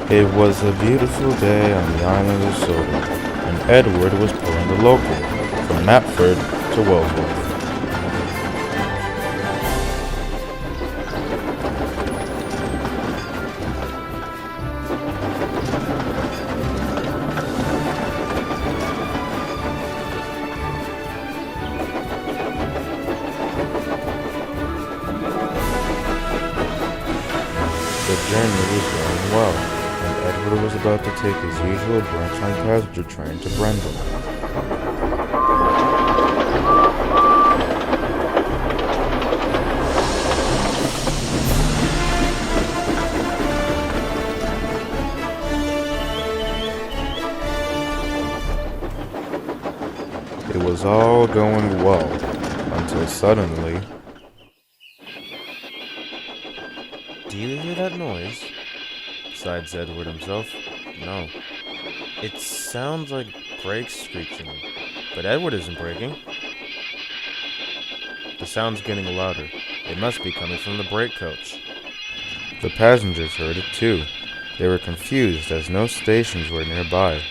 It was a beautiful day on the island of Soda, and Edward was pulling the local from Knapford to Wellsworth. The journey was going well, and Edward was about to take his usual branch-line passenger train to Brendan. It was all going well, until suddenly... Do you hear that noise? Besides Edward himself, no. It sounds like brakes screeching, but Edward isn't braking. The sound's getting louder. It must be coming from the brake coach. The passengers heard it too. They were confused as no stations were nearby.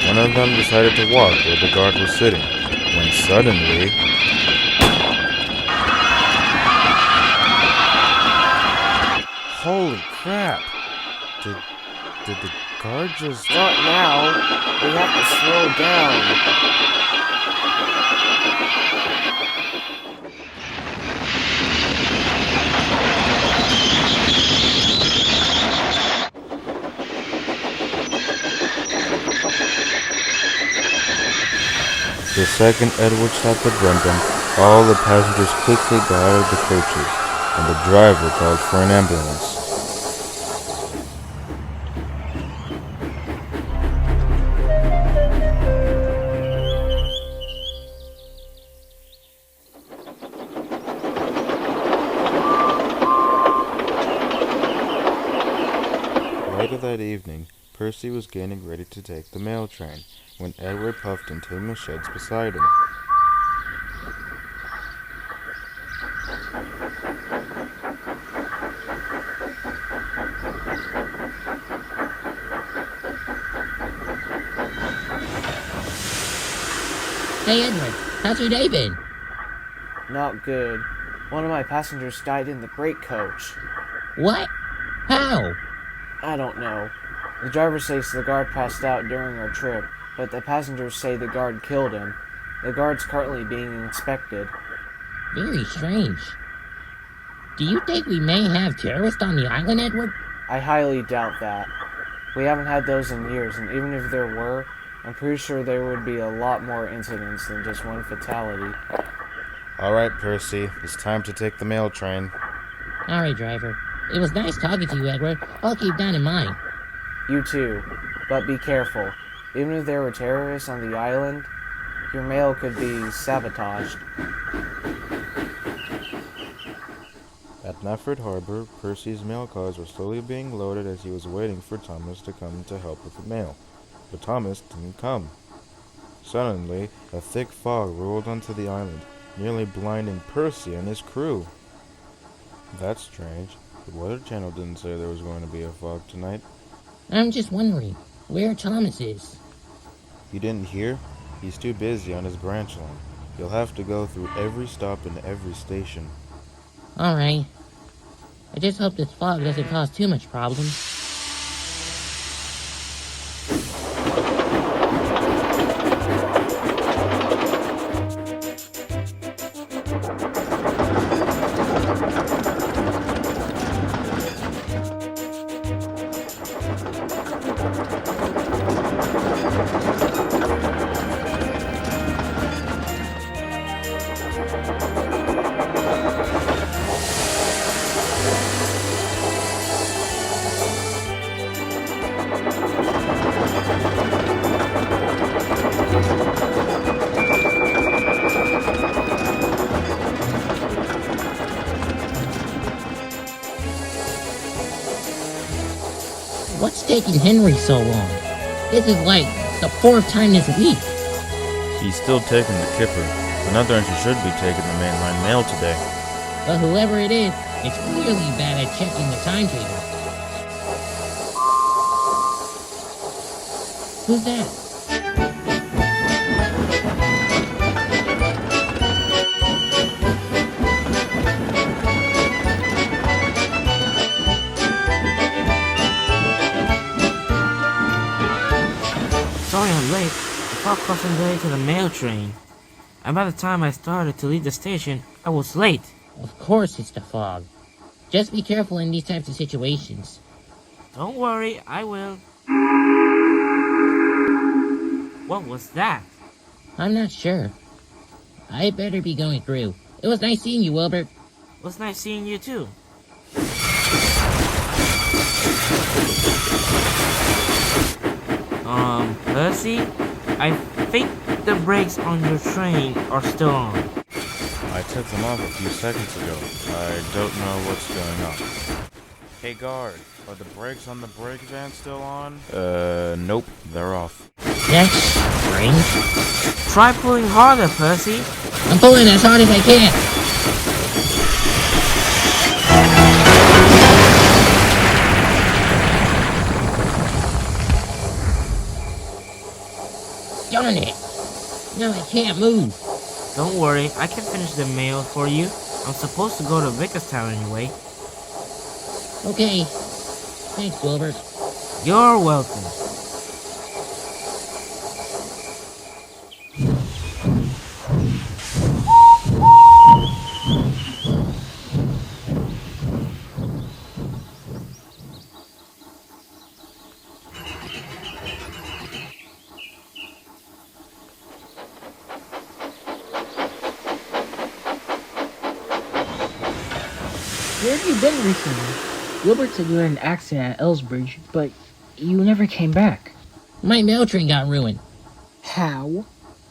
One of them decided to walk where the guard was sitting, when suddenly... Holy crap! Did the guard just... Not now. We have to slow down. The second Edward stopped at Brendan, all the passengers quickly got out of the coaches, and the driver called for an ambulance. Later that evening, Percy was getting ready to take the mail train when Edward puffed into the sheds beside him. Hey Edward, how's your day been? Not good. One of my passengers died in the brake coach. What? How? I don't know. The driver says the guard passed out during our trip, but the passengers say the guard killed him. The guard's currently being inspected. Very strange. Do you think we may have terrorists on the island, Edward? I highly doubt that. We haven't had those in years, and even if there were, I'm pretty sure there would be a lot more incidents than just one fatality. Alright, Percy, it's time to take the mail train. Alright, driver. It was nice talking to you, Edward. I'll keep that in mind. You too, but be careful. Even if there were terrorists on the island, your mail could be sabotaged. At Knapford Harbor, Percy's mail cars were slowly being loaded as he was waiting for Thomas to come to help with the mail. But Thomas didn't come. Suddenly, a thick fog rolled onto the island, nearly blinding Percy and his crew. That's strange. The Weather Channel didn't say there was going to be a fog tonight. I'm just wondering where Thomas is. You didn't hear? He's too busy on his branch line. You'll have to go through every stop and every station. Alright. I just hope this fog doesn't cause too much problems. What's taking Henry so long? This is like the fourth time this week. He's still taking the kipper. Another entry should be taking the mainline mail today. But whoever it is, it's clearly bad at checking the timetable. Who's that? Sorry I'm late. I thought crossing delayed to the mail train. And by the time I started to leave the station, I was late. Of course it's the fog. Just be careful in these types of situations. Don't worry, I will. What was that? I'm not sure. I better be going through. It was nice seeing you, Wilbert. It was nice seeing you too. Percy? I think the brakes on your train are still on. I took them off a few seconds ago. I don't know what's going on. Hey guard, are the brakes on the brake van still on? Nope, they're off. That's strange. Try pulling harder, Percy. I'm pulling as hard as I can. Darn it. Now I can't move. Don't worry, I can finish the mail for you. I'm supposed to go to Vickerstown anyway. Okay. Thanks, Wilbert. You're welcome. Where have you been recently? Wilbert said you had an accident at Ellsbridge, but you never came back. My mail train got ruined. How?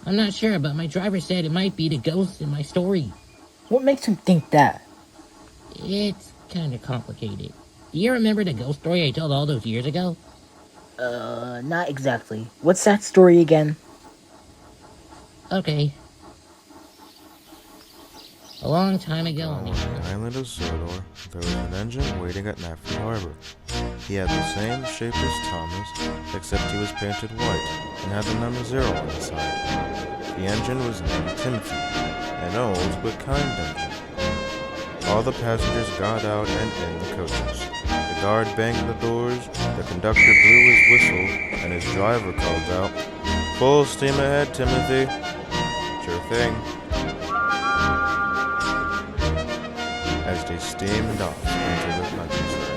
I'm not sure, but my driver said it might be the ghost in my story. What makes him think that? It's kind of complicated. Do you remember the ghost story I told all those years ago? Not exactly. What's that story again? Okay. A long time ago on the On the island of Sodor, there was an engine waiting at Knapford Harbor. He had the same shape as Thomas, except he was painted white and had the number 0 on the side. The engine was named Timothy, an old but kind engine. All the passengers got out and in the coaches. The guard banged the doors, the conductor blew his whistle, and his driver called out, "Full steam ahead, Timothy." "Sure thing," as they steamed off into the countryside.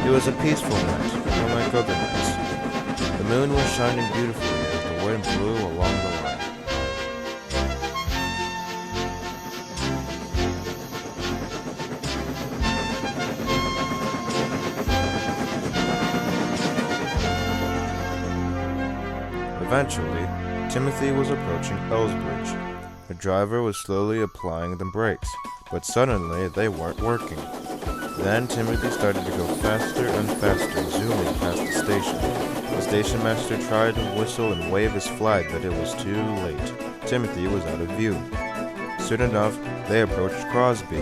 It was a peaceful night, unlike other nights. The moon was shining beautifully as the wind blew along the line. Eventually, Timothy was approaching Ellsbridge. The driver was slowly applying the brakes, but suddenly they weren't working. Then Timothy started to go faster and faster, zooming past the station. The station master tried to whistle and wave his flag, but it was too late. Timothy was out of view. Soon enough, they approached Crosby.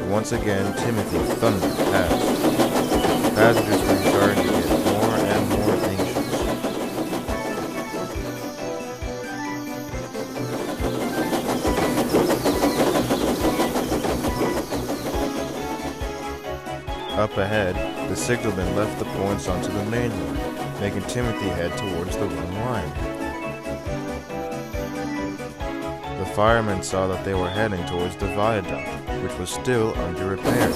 Once again, Timothy thundered past. Passengers were starting to get more and more anxious. Up ahead, the signalman left the points onto the main line, making Timothy head towards the wrong line. The firemen saw that they were heading towards the viaduct, which was still under repair.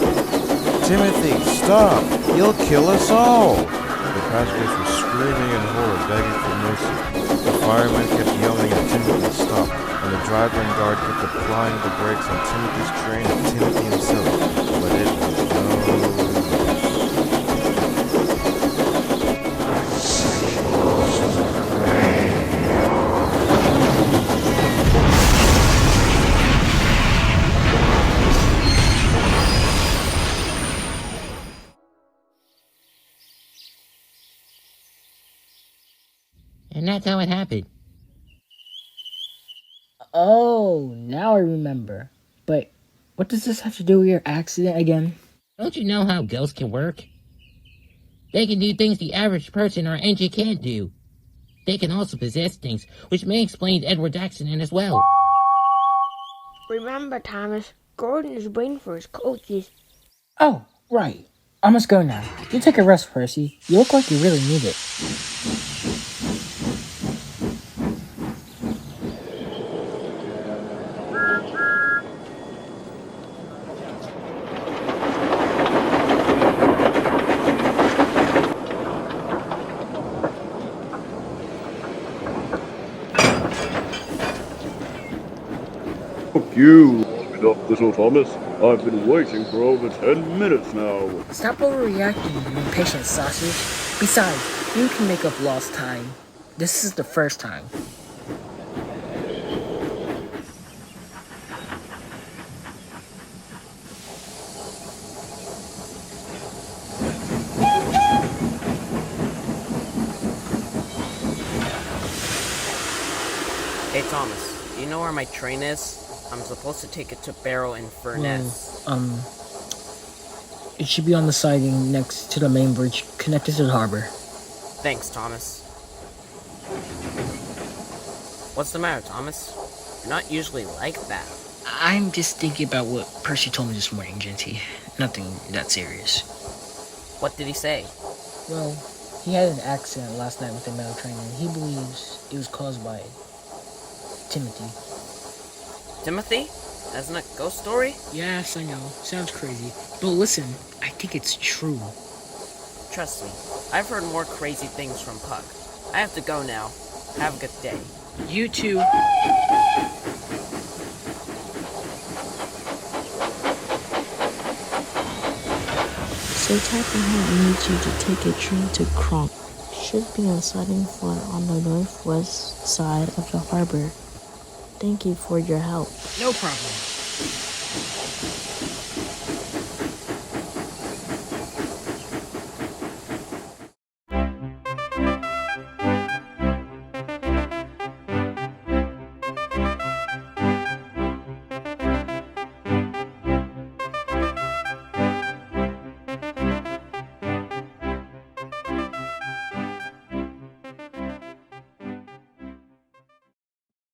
"Timothy, stop! You'll kill us all!" The passengers were screaming in horror, begging for mercy. The firemen kept yelling at Timothy to stop, and the driver and guard kept applying the brakes on Timothy's train and Timothy himself, but it was no use. And that's how it happened. Oh, now I remember. But what does this have to do with your accident again? Don't you know how ghosts can work? They can do things the average person or engine can't do. They can also possess things, which may explain Edward's accident as well. Remember, Thomas, Gordon is waiting for his coaches. Oh, right. I must go now. You take a rest, Percy. You look like you really need it. You long enough, little Thomas. I've been waiting for over 10 minutes now. Stop overreacting, you impatient sausage. Besides, you can make up lost time. This is the first time. Hey Thomas, do you know where my train is? I'm supposed to take it to Barrow and Furness. It should be on the siding next to the main bridge connected to the harbor. Thanks, Thomas. What's the matter, Thomas? You're not usually like that. I'm just thinking about what Percy told me this morning, Genty. Nothing that serious. What did he say? Well, he had an accident last night with the mail train, and he believes it was caused by Timothy. Timothy? Isn't a ghost story? Yes, I know. Sounds crazy. But listen, I think it's true. Trust me, I've heard more crazy things from Puck. I have to go now. Have a good day. You too. So Tapperhead needs you to take a train to Kronk. Should be on Siding Flat on the northwest side of the harbor. Thank you for your help. No problem.